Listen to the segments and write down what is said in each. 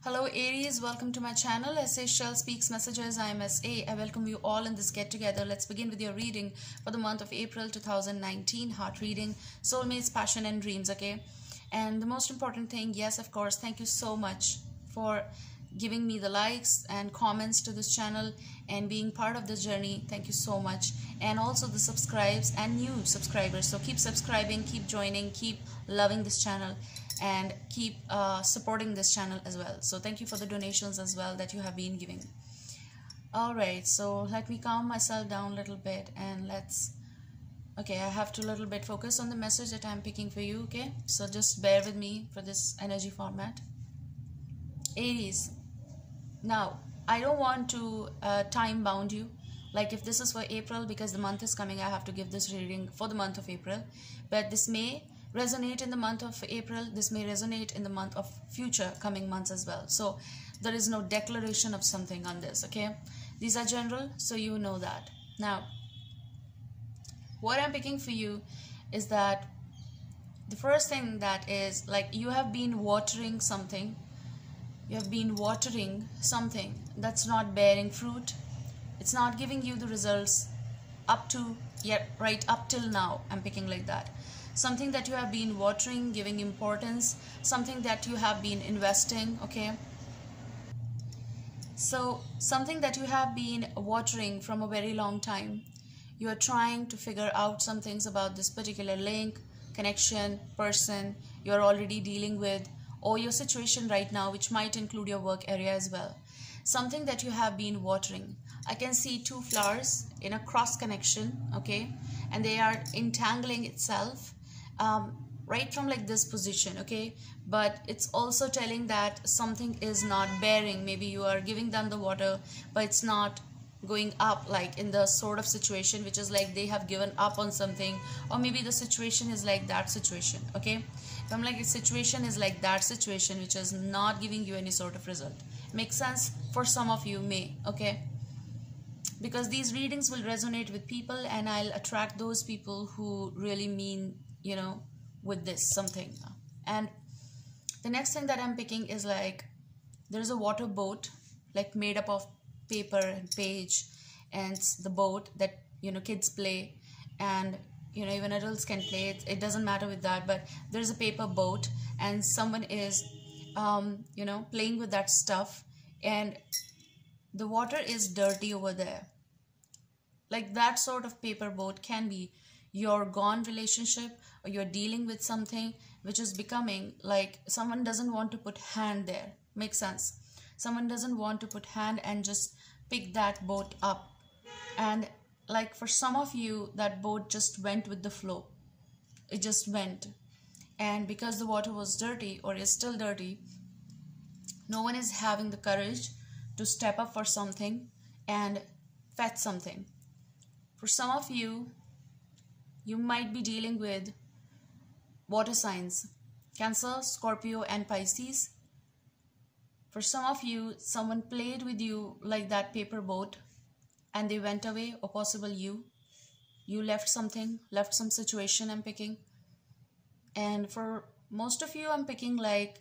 Hello Aries, welcome to my channel. Shell Speaks Messages. I am SA. I welcome you all in this get together. Let's begin with your reading for the month of April 2019. Heart reading, soulmates, passion and dreams, okay? And the most important thing, yes, of course, thank you so much for giving me the likes and comments to this channel and being part of this journey. Thank you so much. And also the subscribes and new subscribers. So keep subscribing, keep joining, keep loving this channel, and keep supporting this channel as well. So thank you for the donations as well that you have been giving. Alright, so let me calm myself down a little bit and okay, I have to little bit focus on the message that I'm picking for you, okay? So just bear with me for this energy format. Aries, now I don't want to time bound you. Like if this is for April, because the month is coming, I have to give this reading for the month of April. But this may resonate in the month of April, this may resonate in the month of future coming months as well. So there is no declaration of something on this, okay? These are general, so you know that. Now, what I'm picking for you is that the first thing that is like you have been watering something. You have been watering something that's not bearing fruit. It's not giving you the results right up till now. I'm picking like that. Something that you have been watering, giving importance, something that you have been investing, okay? So something that you have been watering from a very long time. You are trying to figure out some things about this particular link, connection, person you're already dealing with, or your situation right now, which might include your work area as well. Something that you have been watering. I can see two flowers in a cross connection, okay? And they are entangling itself right from like this position, okay? But it's also telling that something is not bearing. Maybe you are giving them the water, but it's not going up, like in the sort of situation which is like they have given up on something, or maybe the situation is like that situation, okay? If I'm like a situation is like that situation which is not giving you any sort of result. Makes sense for some of you, may, okay? Because these readings will resonate with people and I'll attract those people who really mean, you know, with this something. And the next thing that I'm picking is like there's a water boat like made up of paper and page, and it's the boat that, you know, kids play, and you know, even adults can play it. It doesn't matter with that, but there's a paper boat and someone is you know, playing with that stuff, and the water is dirty over there. Like that sort of paper boat can be your gone relationship, or you're dealing with something which is becoming like someone doesn't want to put hand there. Makes sense? Someone doesn't want to put hand and just pick that boat up. And like for some of you, that boat just went with the flow. It just went. And because the water was dirty or is still dirty, no one is having the courage to step up for something and fetch something. For some of you, you might be dealing with water signs, Cancer, Scorpio and Pisces. For some of you, someone played with you like that paper boat and they went away, or possible you left something, left some situation, I'm picking. And for most of you, I'm picking like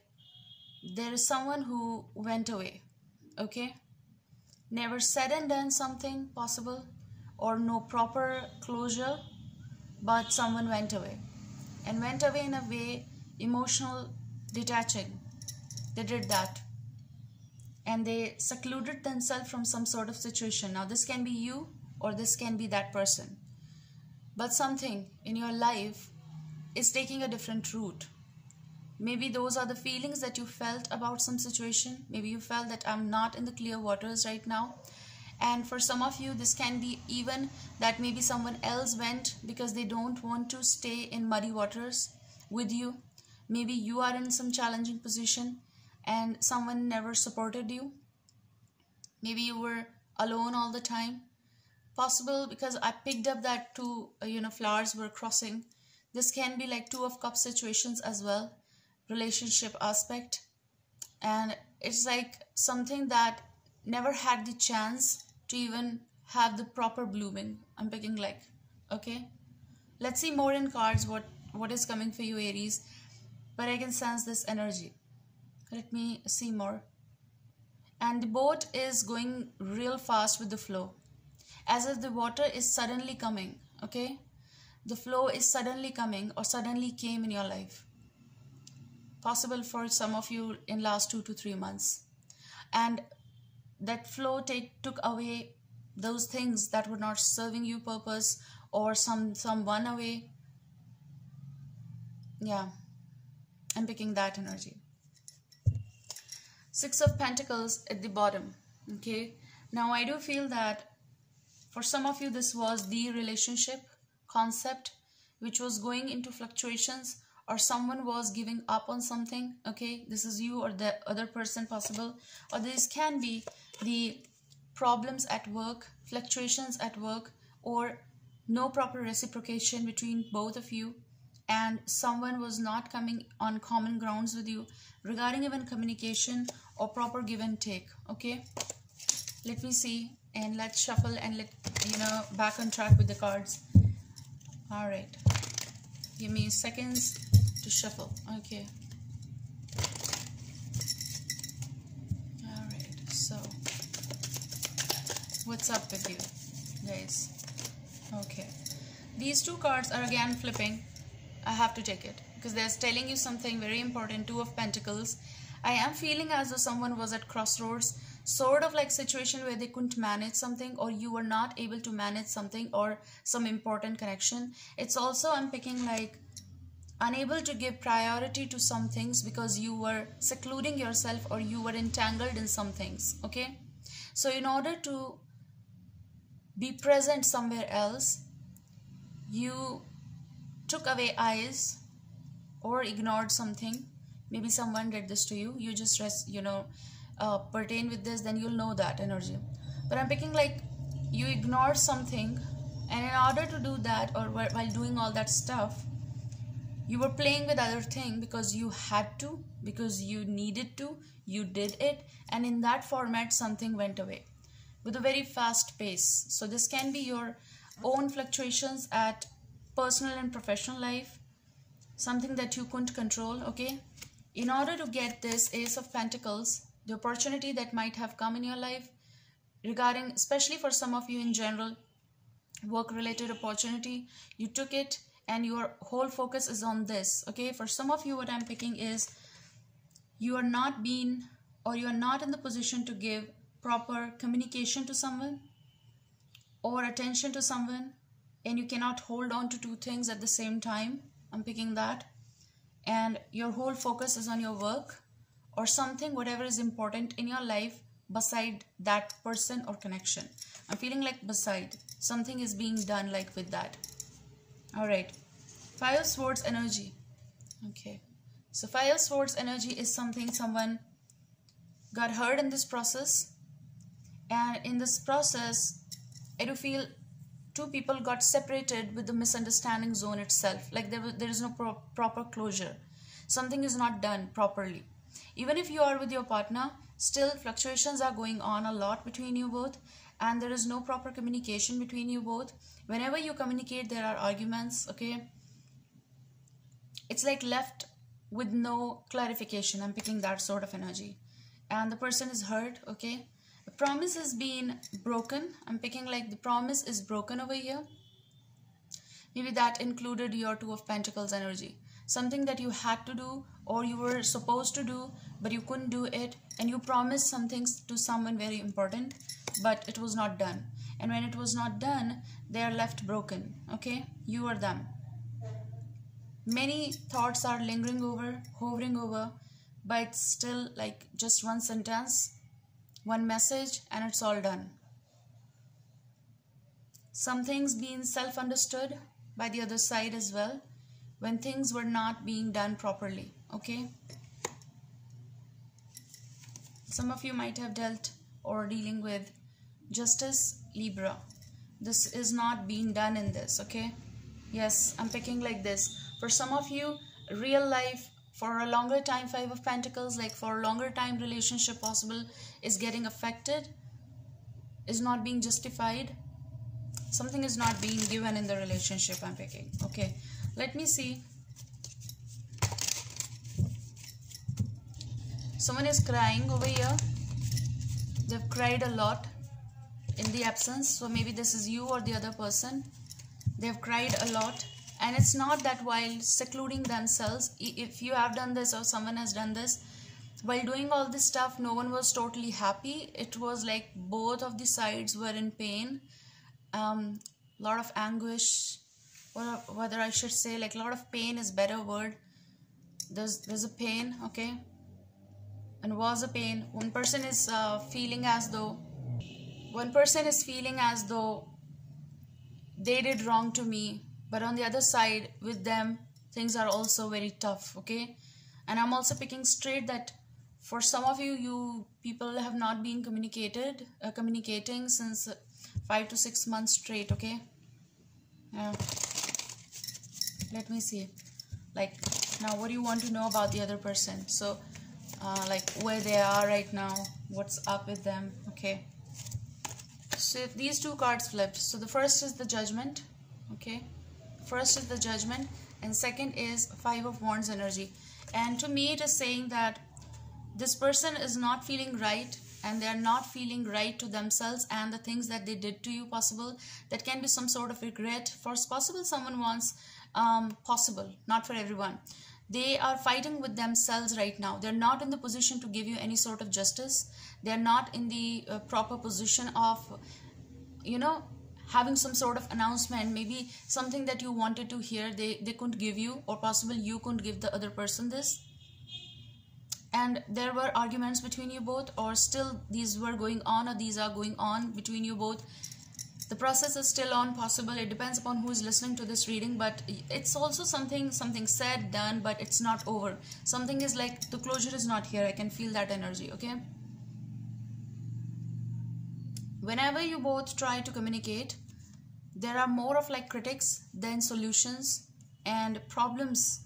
there is someone who went away, okay? Never said and done something possible, or no proper closure, but someone went away, and went away in a way emotional, detaching. They did that, and they secluded themselves from some sort of situation. Now this can be you, or this can be that person, but something in your life is taking a different route. Maybe those are the feelings that you felt about some situation. Maybe you felt that I'm not in the clear waters right now. And for some of you, this can be even that maybe someone else went because they don't want to stay in muddy waters with you. Maybe you are in some challenging position and someone never supported you. Maybe you were alone all the time. Possible, because I picked up that two, flowers were crossing. This can be like Two of Cups situations as well. Relationship aspect. And it's like something that never had the chance to even have the proper blooming. I'm picking like, okay? Let's see more in cards what is coming for you, Aries. But I can sense this energy. Let me see more. and the boat is going real fast with the flow, as if the water is suddenly coming. Okay, the flow is suddenly coming or suddenly came in your life, possible for some of you in last 2 to 3 months, and that flow took away those things that were not serving you purpose, or someone away. Yeah, I'm picking that energy. Six of Pentacles at the bottom. Okay, now I do feel that for some of you this was the relationship concept which was going into fluctuations, or someone was giving up on something. Okay, this is you or the other person possible, or this can be the problems at work, fluctuations at work, or no proper reciprocation between both of you, and someone was not coming on common grounds with you regarding even communication or proper give and take. Okay, let me see, and let's shuffle and let back on track with the cards. All right, give me seconds to shuffle. Okay, all right, so what's up with you guys? Okay, these two cards are again flipping. I have to take it because they're telling you something very important. Two of Pentacles. I am feeling as though someone was at crossroads, sort of like situation where they couldn't manage something, or you were not able to manage something, or some important connection. It's also, I'm picking like unable to give priority to some things because you were secluding yourself, or you were entangled in some things. Okay, so in order to be present somewhere else, you took away eyes or ignored something. Maybe someone did this to you. You just pertain with this, then you'll know that energy. But I'm picking like you ignored something, and in order to do that, or while doing all that stuff, you were playing with other thing because you had to, because you needed to, you did it, and in that format something went away with a very fast pace. So this can be your own fluctuations at personal and professional life, something that you couldn't control. Okay, in order to get this Ace of Pentacles, the opportunity that might have come in your life regarding, especially for some of you in general, work related opportunity, you took it and your whole focus is on this. Okay, for some of you what I'm picking is you are not being, or you are not in the position to give proper communication to someone or attention to someone, and you cannot hold on to two things at the same time. I'm picking that. And your whole focus is on your work or something, whatever is important in your life beside that person or connection. I'm feeling like beside something is being done like with that. All right, Five of Swords energy. Okay, so Five of Swords energy is something, someone got hurt in this process, and in this process I do feel two people got separated with the misunderstanding zone itself. Like there is no proper closure. Something is not done properly. Even if you are with your partner, still fluctuations are going on a lot between you both, and there is no proper communication between you both. Whenever you communicate, there are arguments. Okay, it's like left with no clarification. I'm picking that sort of energy, and the person is hurt. Okay, the promise has been broken. I'm picking like the promise is broken over here. Maybe that included your Two of Pentacles energy. Something that you had to do, or you were supposed to do, but you couldn't do it, and you promised some things to someone very important, but it was not done. And when it was not done, they are left broken. Okay, you or them. Many thoughts are lingering over, hovering over, but it's still like just one sentence, one message, and it's all done. Some things being self-understood by the other side as well, when things were not being done properly. Okay, some of you might have dealt or dealing with Justice, Libra. This is not being done in this. Okay, yes, I'm picking like this. For some of you, real life, for a longer time, Five of Pentacles, like for a longer time relationship possible, is getting affected, is not being justified. Something is not being given in the relationship, I'm picking. Okay, let me see. Someone is crying over here. They've cried a lot in the absence. So maybe this is you or the other person. They've cried a lot, and it's not that while secluding themselves, if you have done this or someone has done this, while doing all this stuff, no one was totally happy. It was like both of the sides were in pain, lot of anguish, or whether I should say like a lot of pain is better word. There's a pain, okay, and was a pain. One person is feeling as though they did wrong to me, but on the other side with them things are also very tough, okay. And I'm also picking straight that for some of you people have not been communicating since 5 to 6 months straight, okay. Let me see, like, now what do you want to know about the other person? So like where they are right now, what's up with them, okay. So these two cards flipped. So the first is the Judgment, okay. First is the Judgment, and second is 5 of Wands energy. And to me it is saying that this person is not feeling right, and they are not feeling right to themselves and the things that they did to you. Possible that can be some sort of regret. For possible someone wants, possible, not for everyone. They are fighting with themselves right now. They're not in the position to give you any sort of justice. They're not in the proper position of, you know, having some sort of announcement, maybe something that you wanted to hear, they couldn't give you, or possible you couldn't give the other person this. And there were arguments between you both, or still these were going on, or these are going on between you both. The process is still on, possible. It depends upon who is listening to this reading, but it's also something said, done, but it's not over. Something is like the closure is not here. I can feel that energy, okay. Whenever you both try to communicate, there are more of like critics than solutions, and problems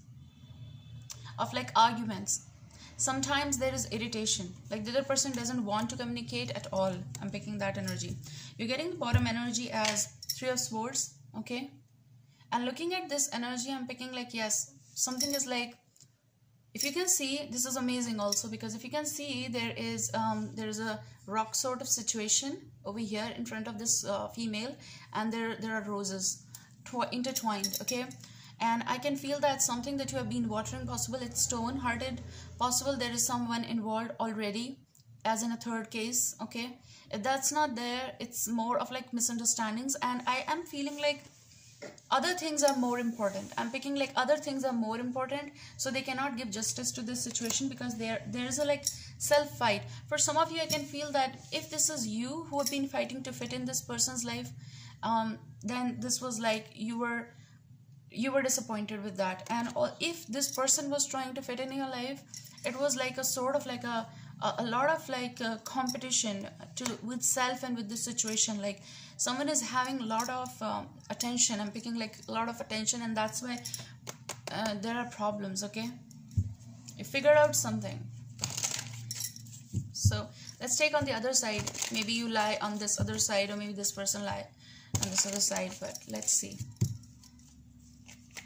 of like arguments. Sometimes there is irritation, like the other person doesn't want to communicate at all. I'm picking that energy. You're getting the bottom energy as 3 of Swords, okay. And looking at this energy, I'm picking like, yes, something is like, if you can see, this is amazing also, because if you can see, there is a rock sort of situation over here in front of this female, and there are roses intertwined, okay. And I can feel that something that you have been watering, possible it's stone hearted, possible there is someone involved already, as in a third case, okay. If that's not there, it's more of like misunderstandings, and I am feeling like other things are more important. I'm picking like other things are more important, so they cannot give justice to this situation, because there is a like self fight. For some of you, I can feel that if this is you who have been fighting to fit in this person's life, then this was like you were disappointed with that. And if this person was trying to fit in your life, it was like a sort of like a lot of like competition with self and with the situation. Like someone is having a lot of attention. I'm picking like a lot of attention, and that's why there are problems, okay. You figured out something. So let's take on the other side. Maybe you lie on this other side, or maybe this person lie on this other side, but let's see.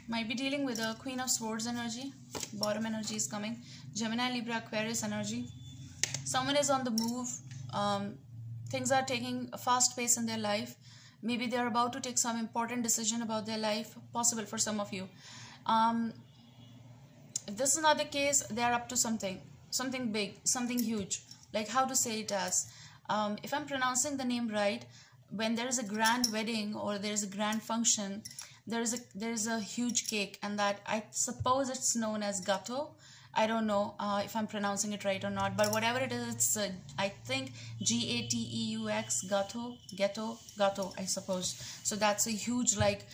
Might be dealing with a Queen of Swords energy. Bottom energy is coming. Gemini, Libra, Aquarius energy. Someone is on the move. Things are taking a fast pace in their life. Maybe they're about to take some important decision about their life. Possible for some of you. If this is not the case, they're up to something big, something huge. Like how to say it as, if I'm pronouncing the name right, when there is a grand wedding or there is a grand function, there is a huge cake, and that I suppose it's known as gâteau. I don't know if I'm pronouncing it right or not, but whatever it is, it's I think GATEUX, gâteau, I suppose. So that's a huge like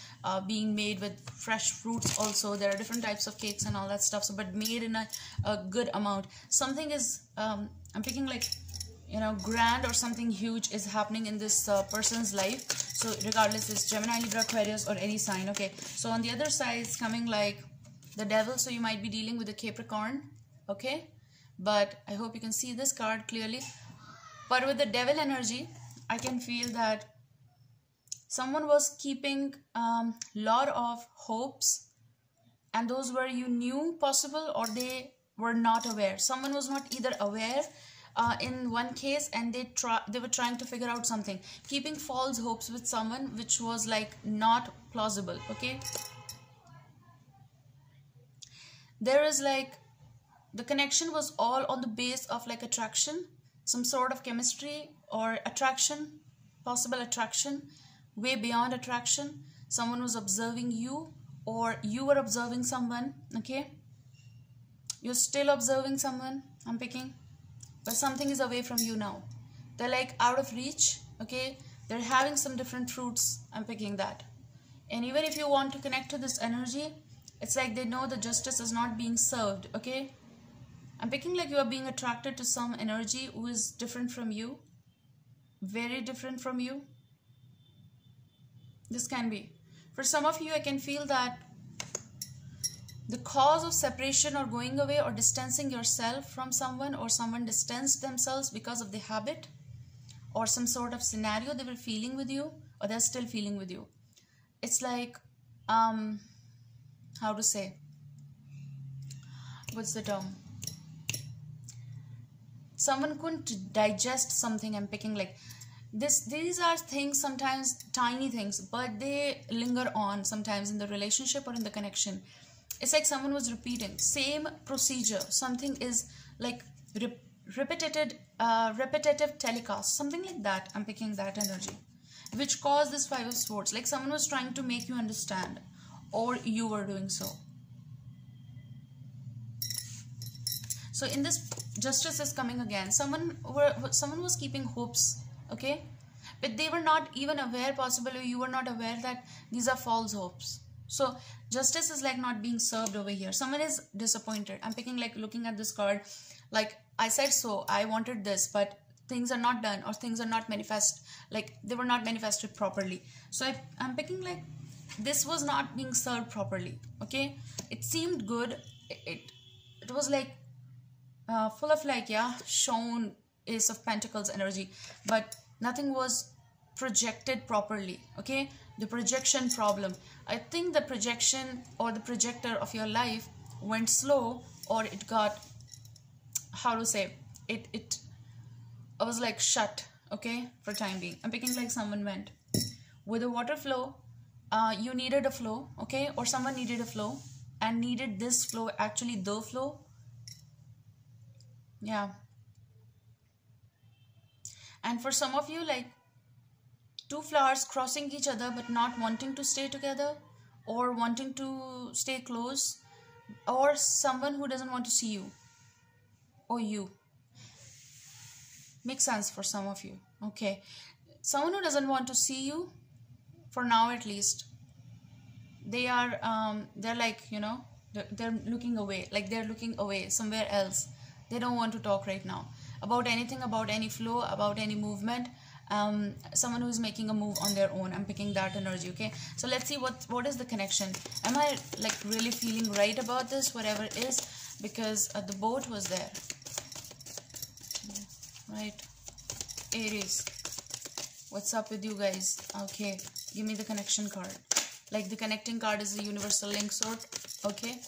being made with fresh fruits. Also there are different types of cakes and all that stuff, so but made in a good amount. Something is I'm picking like, you know, grand or something huge is happening in this person's life. So regardless, it's Gemini, Libra, Aquarius, or any sign, okay. So on the other side, it's coming like the Devil, so you might be dealing with a Capricorn, okay. But I hope you can see this card clearly. But with the Devil energy, I can feel that someone was keeping lot of hopes, and those were you knew possible, or they were not aware. Someone was not either aware in one case, and they were trying to figure out something, keeping false hopes with someone which was like not plausible. Okay, there is like the connection was all on the base of like attraction, some sort of chemistry or attraction, possible attraction, way beyond attraction. Someone was observing you, or you were observing someone. Okay, you're still observing someone, I'm picking, but something is away from you now. They're like out of reach. Okay, they're having some different fruits, I'm picking that. And even if you want to connect to this energy, it's like they know the justice is not being served. Okay, I'm picking like you are being attracted to some energy who is different from you, very different from you. This can be for some of you. I can feel that the cause of separation or going away or distancing yourself from someone, or someone distanced themselves because of the habit or some sort of scenario they were feeling with you, or they're still feeling with you. It's like how to say, what's the term, someone couldn't digest something. I'm picking like these are things, sometimes tiny things, but they linger on sometimes in the relationship or in the connection. It's like someone was repeating same procedure. Something is like repetitive telecast, something like that. I'm picking that energy, which caused this Five of Swords. Like someone was trying to make you understand, or you were doing so. So in this, justice is coming again. Someone was keeping hopes, okay, but they were not even aware, possibly you were not aware that these are false hopes. So justice is like not being served over here. Someone is disappointed. I'm picking like, looking at this card, like I said so, I wanted this, but things are not done, or things are not manifest, like they were not manifested properly. So I'm picking like this was not being served properly. Okay, it seemed good, it was like full of like, yeah, shown Ace of Pentacles energy, but nothing was projected properly. Okay, the projection problem. I think the projection or the projector of your life went slow, or it got, how to say, it was like shut. Okay, for time being. I'm picking like someone went with a water flow. You needed a flow, okay, or someone needed a flow and needed this flow, actually the flow. Yeah. And for some of you, like two flowers crossing each other but not wanting to stay together, or wanting to stay close, or someone who doesn't want to see you, or you. Makes sense for some of you. Okay, someone who doesn't want to see you, for now at least, they are they're like, you know, they're looking away, like they're looking away somewhere else. They don't want to talk right now about anything, about any flow, about any movement. Someone who is making a move on their own. I'm picking that energy. Okay, so let's see what is the connection. Am I like really feeling right about this, whatever it is, because the boat was there, right? Aries, what's up with you guys? Okay, give me the connection card. Like the connecting card is the universal link sword. Okay,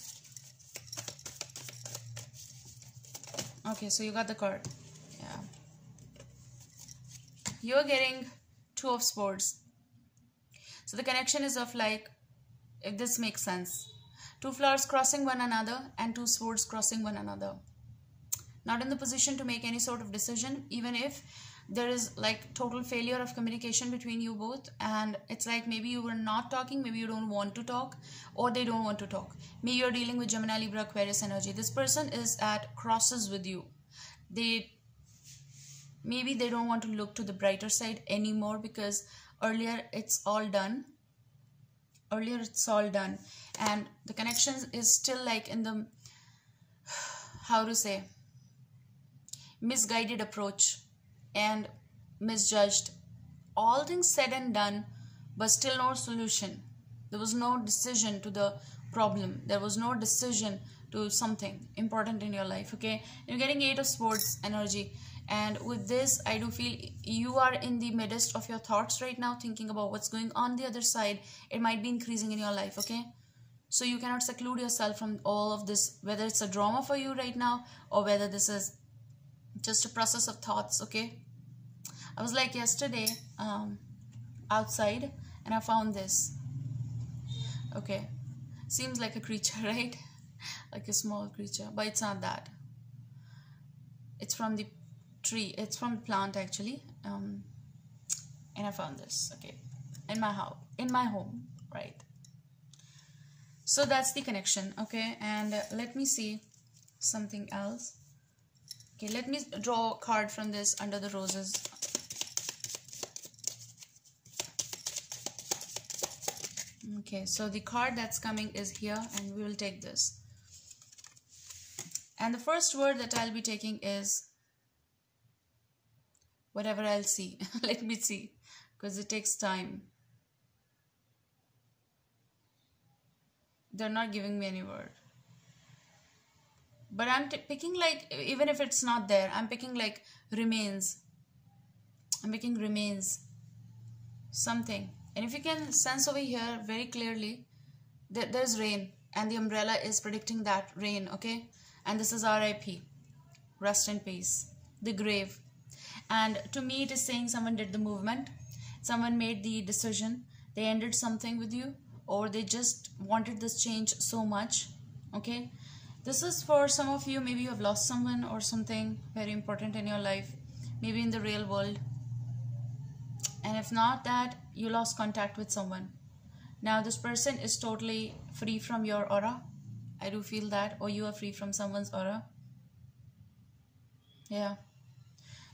okay, so you got the card. Yeah, you're getting Two of Swords. So the connection is of like, if this makes sense, two flowers crossing one another and two swords crossing one another. Not in the position to make any sort of decision, even if there is like total failure of communication between you both, and it's like maybe you were not talking, maybe you don't want to talk, or they don't want to talk. Maybe you're dealing with Gemini, Libra, Aquarius energy. This person is at crosses with you. Maybe they don't want to look to the brighter side anymore, because earlier it's all done. And the connection is still like in the, how to say, misguided approach and misjudged. All things said and done, but still no solution. There was no decision to the problem. There was no decision to something important in your life. Okay, you're getting Eight of Swords energy, and with this I do feel you are in the midst of your thoughts right now, thinking about what's going on the other side. It might be increasing in your life. Okay, so you cannot seclude yourself from all of this, whether it's a drama for you right now, or whether this is just a process of thoughts. Okay, I was like yesterday outside and I found this. Okay, seems like a creature, right? Like a small creature, but it's not that. It's from the tree, it's from the plant actually. And I found this, okay, in my house, in my home, right? So that's the connection. Okay, and let me see something else. Okay, let me draw a card from this under the roses. Okay, so the card that's coming is here, and we will take this. And the first word that I'll be taking is whatever I'll see. Let me see, because it takes time. They're not giving me any word. But I'm picking like, even if it's not there, I'm picking like remains. I'm picking remains. Something. And if you can sense over here very clearly, there's rain. And the umbrella is predicting that rain, okay? And this is RIP. Rest in peace. The grave. And to me it is saying someone did the movement. Someone made the decision. They ended something with you. Or they just wanted this change so much, okay? This is for some of you, maybe you have lost someone or something very important in your life, maybe in the real world. And if not that, you lost contact with someone. Now this person is totally free from your aura. I do feel that. Or you are free from someone's aura. Yeah.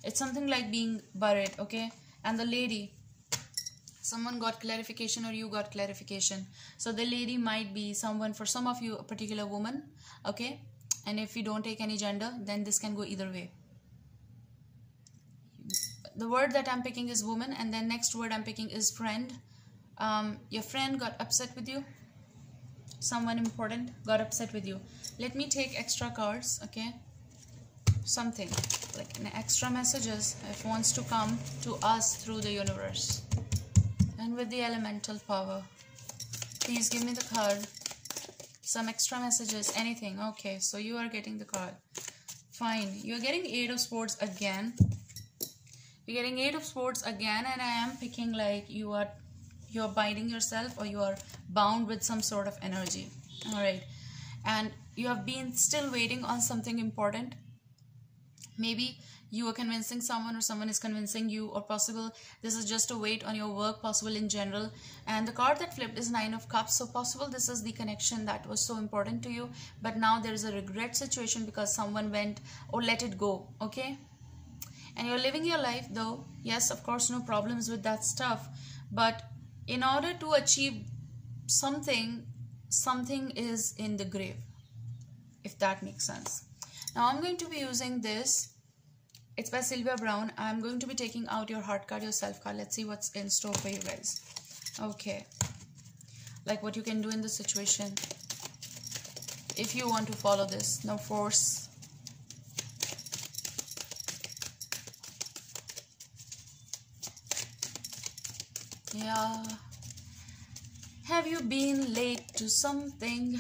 It's something like being buried, okay? And the lady, someone got clarification or you got clarification. So the lady might be someone, for some of you, a particular woman, okay? And if you don't take any gender, then this can go either way. The word that I'm picking is woman, and then next word I'm picking is friend. Your friend got upset with you. Someone important got upset with you. Let me take extra cards, okay? Something like an extra messages if wants to come to us through the universe. And with the elemental power, please give me the card. Some extra messages, anything. Okay, so you are getting the card. Fine. You're getting 8 of Swords again. You're getting 8 of Swords again, and I am picking like you're binding yourself, or you are bound with some sort of energy. Alright. And you have been still waiting on something important. Maybe you are convincing someone, or someone is convincing you, or possible this is just a wait on your work, possible in general. And the card that flipped is 9 of Cups. So possible this is the connection that was so important to you, but now there is a regret situation because someone went or let it go, okay? And you're living your life though. Yes, of course, no problems with that stuff. But in order to achieve something, something is in the grave, if that makes sense. Now I'm going to be using this. It's by Sylvia Brown. I'm going to be taking out your heart card, your self card. Let's see what's in store for you guys. Okay. Like what you can do in this situation. If you want to follow this. No force. Yeah. Have you been late to something?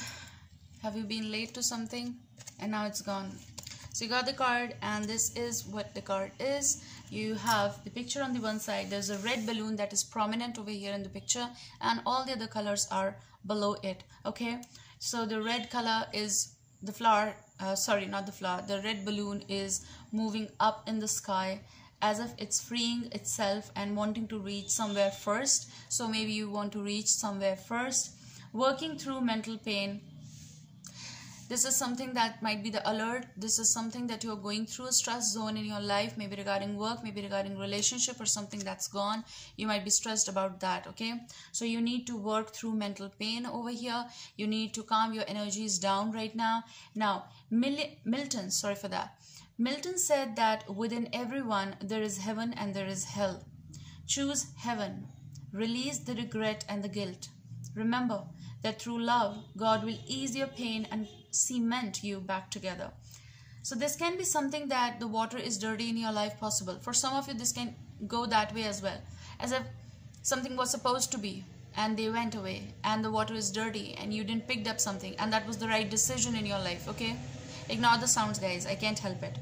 Have you been late to something? And now it's gone. So you got the card, and this is what the card is. You have the picture on the one side. There's a red balloon that is prominent over here in the picture, and all the other colors are below it. Okay, so the red color is the flower. Sorry, not the flower. The red balloon is moving up in the sky as if it's freeing itself and wanting to reach somewhere first. So maybe you want to reach somewhere first. Working through mental pain. This is something that might be the alert. This is something that you're going through a stress zone in your life, maybe regarding work, maybe regarding relationship, or something that's gone. You might be stressed about that, okay? So you need to work through mental pain over here. You need to calm your energies down right now. Now, Milton, sorry for that. Milton said that within everyone there is heaven and there is hell. Choose heaven. Release the regret and the guilt. Remember that through love, God will ease your pain and cement you back together. So this can be something that the water is dirty in your life, possible. For some of you, this can go that way as well. As if something was supposed to be and they went away and the water is dirty and you didn't pick up something and that was the right decision in your life, okay? Ignore the sounds, guys. I can't help it.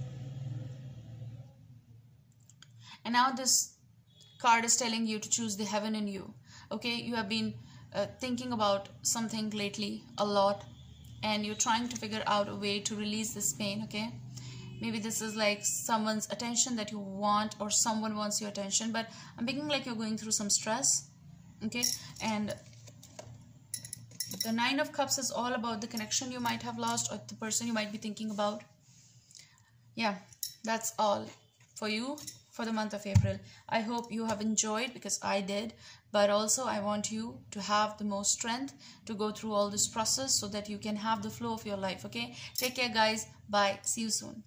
And now this card is telling you to choose the heaven in you. Okay, you have been thinking about something lately a lot, and you're trying to figure out a way to release this pain. Okay, maybe this is like someone's attention that you want, or someone wants your attention, but I'm thinking like you're going through some stress. Okay, and the Nine of Cups is all about the connection you might have lost, or the person you might be thinking about. Yeah, that's all for you for the month of April. I hope you have enjoyed, because I did, but also I want you to have the most strength to go through all this process so that you can have the flow of your life. Okay, take care guys, bye, see you soon.